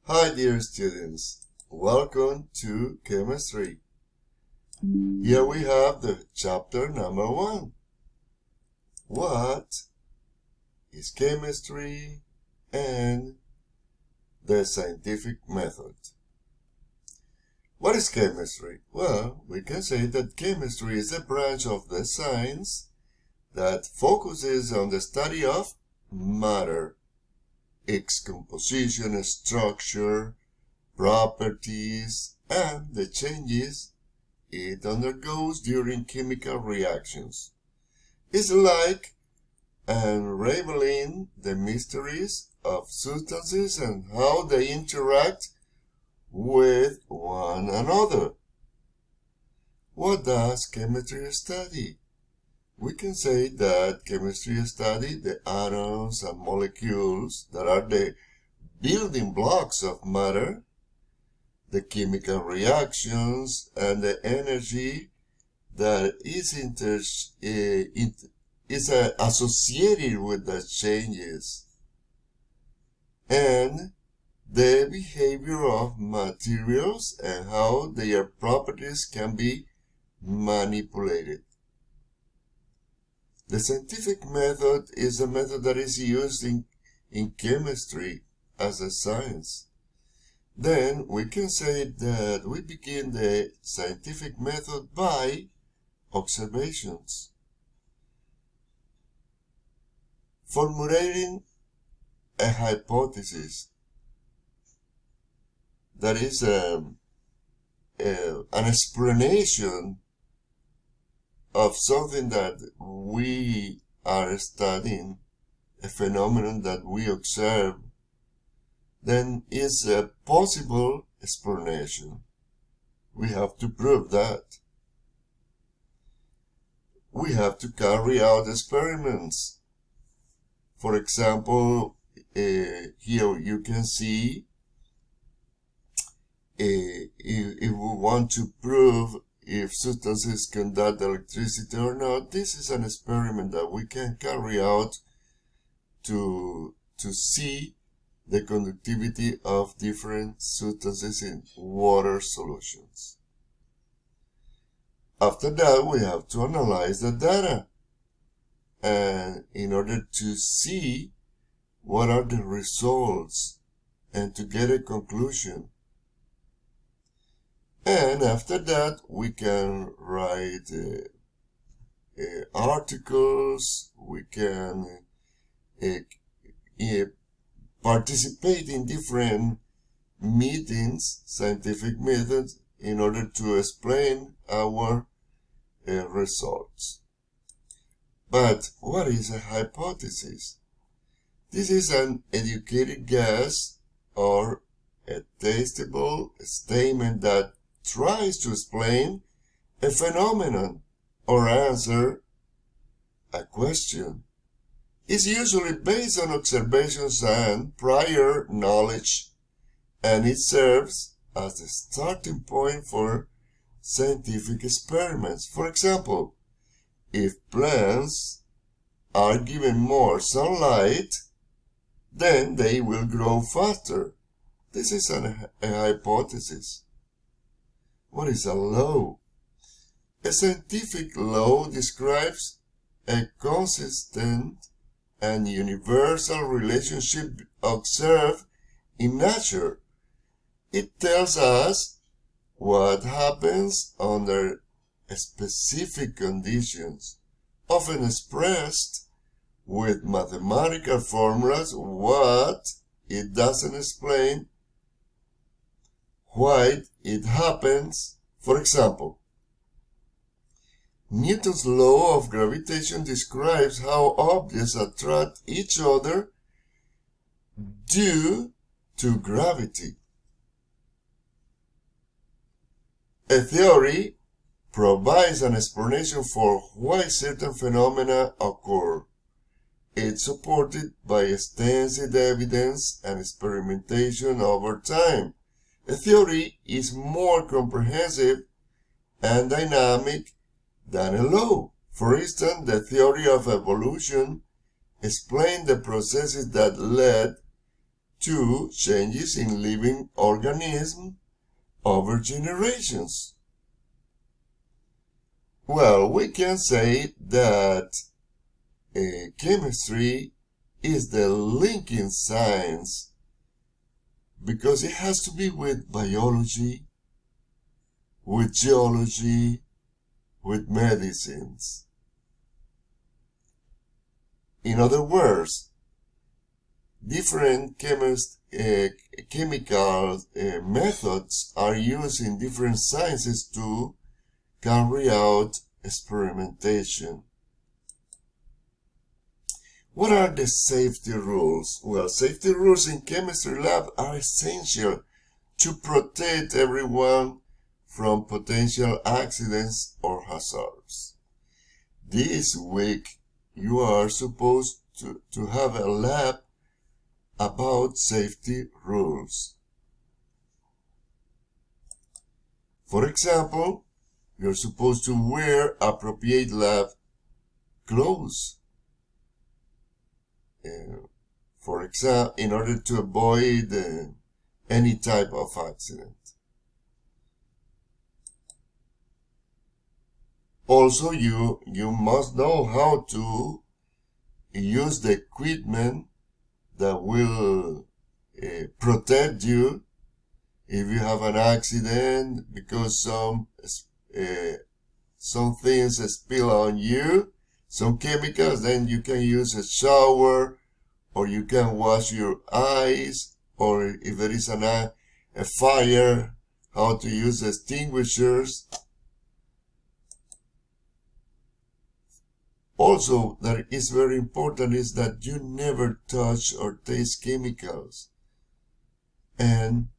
Hi dear students, welcome to chemistry. Here we have the chapter number 1. What is chemistry and the scientific method? What is chemistry? Well, we can say that chemistry is a branch of the science that focuses on the study of matter, its composition, structure, properties, and the changes it undergoes during chemical reactions. It's like unraveling the mysteries of substances and how they interact with one another. What does chemistry study? We can say that chemistry studies the atoms and molecules that are the building blocks of matter, the chemical reactions, and the energy that is associated with the changes, and the behavior of materials and how their properties can be manipulated. The scientific method is a method that is used in chemistry as a science. Then we can say that we begin the scientific method by observations. Formulating a hypothesis, that is an explanation of something that we are studying, a phenomenon that we observe, then is a possible explanation. We have to prove that. We have to carry out experiments. For example, here you can see if we want to prove if substances conduct electricity or not, this is an experiment that we can carry out to see the conductivity of different substances in water solutions. After that, we have to analyze the data, and in order to see what are the results and to get a conclusion. And after that, we can write articles, we can participate in different meetings, scientific methods, in order to explain our results. But what is a hypothesis? This is an educated guess or a testable statement that tries to explain a phenomenon or answer a question. It's usually based on observations and prior knowledge, and it serves as a starting point for scientific experiments. For example, if plants are given more sunlight, then they will grow faster. This is a hypothesis. What is a law? A scientific law describes a consistent and universal relationship observed in nature. It tells us what happens under specific conditions, often expressed with mathematical formulas. What it doesn't explain why it happens. For example, Newton's law of gravitation describes how objects attract each other due to gravity. A theory provides an explanation for why certain phenomena occur. It's supported by extensive evidence and experimentation over time. A theory is more comprehensive and dynamic than a law. For instance, the theory of evolution explained the processes that led to changes in living organisms over generations? Well, we can say that chemistry is the linking science because it has to be with biology, with geology, with medicines. In other words, different chemical methods are used in different sciences to carry out experimentation. What are the safety rules? Well, safety rules in chemistry lab are essential to protect everyone from potential accidents or hazards. This week, you are supposed to have a lab about safety rules. For example, you're supposed to wear appropriate lab clothes. For example, in order to avoid any type of accident. Also, you must know how to use the equipment that will protect you if you have an accident because some things spill on you, some chemicals. Then you can use a shower, or you can wash your eyes, or if there is a fire, how to use extinguishers. Also, that is very important is that you never touch or taste chemicals. And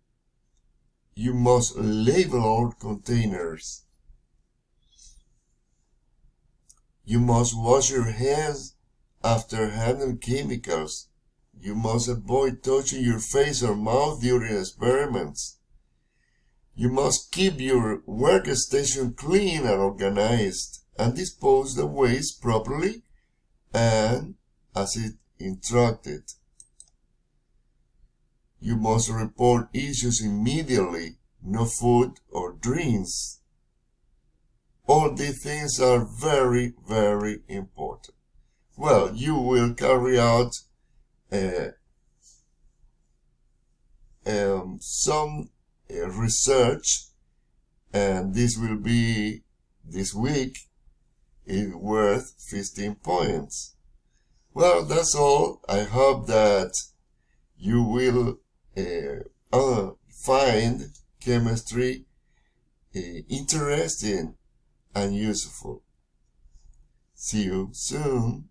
you must label all containers. You must wash your hands after handling chemicals. You must avoid touching your face or mouth during experiments. You must keep your workstation clean and organized, and dispose the waste properly and as it instructed. You must report issues immediately, no food or drinks. All these things are very, very important. Well, you will carry out some research, and this will be this week. Is worth 15 points. Well, that's all. I hope that you will find chemistry interesting and useful. See you soon.